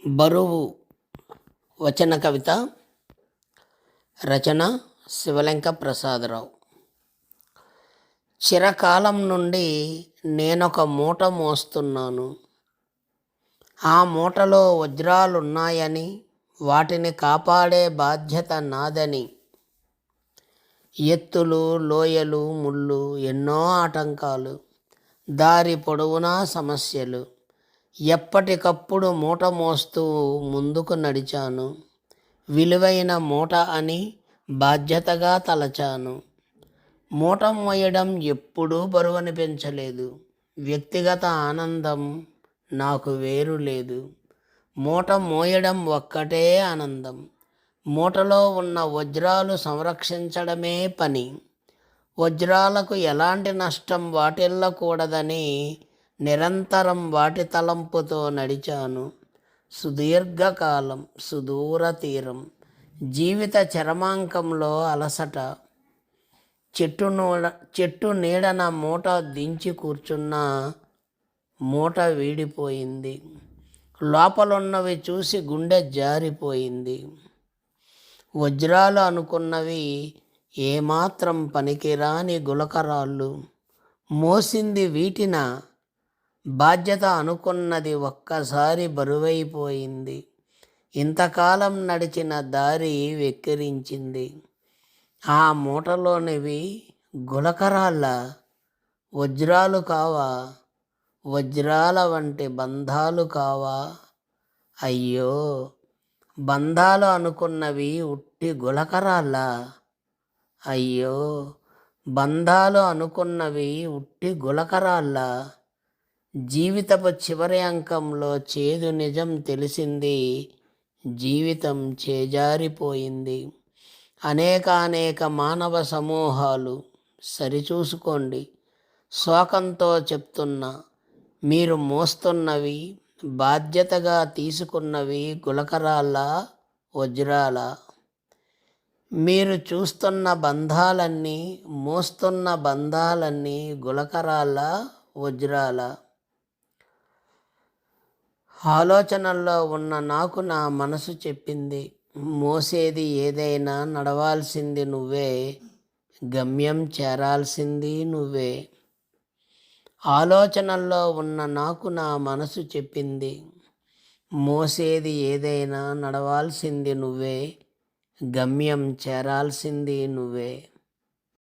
బరువు వచన కవిత రచన శివలెంక ప్రసాదరావు. చిరకాలం నుండి నేనొక మూట మోస్తున్నాను. ఆ మూటలో వజ్రాలున్నాయని, వాటిని కాపాడే బాధ్యత నాదని. ఎత్తులు, లోయలు, ముళ్ళు, ఎన్నో ఆటంకాలు, దారి పొడవునా సమస్యలు. ఎప్పటికప్పుడు మూట మోస్తూ ముందుకు నడిచాను. విలువైన మూట అని బాధ్యతగా తలచాను. మూట మోయడం ఎప్పుడూ బరువనిపించలేదు. వ్యక్తిగత ఆనందం నాకు వేరు లేదు. మూట మోయడం ఒక్కటే ఆనందం. మూటలో ఉన్న వజ్రాలు సంరక్షించడమే పని. వజ్రాలకు ఎలాంటి నష్టం వాటిల్లకూడదని నిరంతరం వాటి తలంపుతో నడిచాను. సుదీర్ఘకాలం, సుదూర తీరం, జీవిత చరమాంకంలో అలసట. చెట్టు నీడన మూట దించి కూర్చున్న మూట వీడిపోయింది. లోపలున్నవి చూసి గుండె జారిపోయింది. వజ్రాలు అనుకున్నవి ఏమాత్రం పనికిరాని గులకరాళ్ళు. మోసింది వీటిన, బాధ్యత అనుకున్నది ఒక్కసారి బరువైపోయింది. ఇంతకాలం నడిచిన దారి వెక్కిరించింది. ఆ మూటలోనివి గులకరాళ్ళ, వజ్రాలు కావా? వజ్రాల వంటి బంధాలు కావా? అయ్యో, బంధాలు అనుకున్నవి ఉట్టి గులకరాళ్ళ. అయ్యో, బంధాలు అనుకున్నవి ఉట్టి గులకరాళ్ళ. జీవితపు చివరి అంకంలో చేదు నిజం తెలిసింది. జీవితం చేజారిపోయింది. అనేక మానవ సమూహాలు. సరిచూసుకోండి. శోకంతో చెప్తున్నా, మీరు మోస్తున్నవి, బాధ్యతగా తీసుకున్నవి గులకరాళ్ళ, వజ్రాల? మీరు చూస్తున్న బంధాలన్నీ, మోస్తున్న బంధాలన్నీ గులకరాళ్ళ, వజ్రాల? ఆలోచనల్లో ఉన్న నాకు నా మనసు చెప్పింది, మోసేది ఏదైనా నడవాల్సింది నువ్వే, గమ్యం చేరాల్సింది నువ్వే. ఆలోచనల్లో ఉన్న నాకు నా మనసు చెప్పింది, మోసేది ఏదైనా నడవాల్సింది నువ్వే, గమ్యం చేరాల్సింది నువ్వే.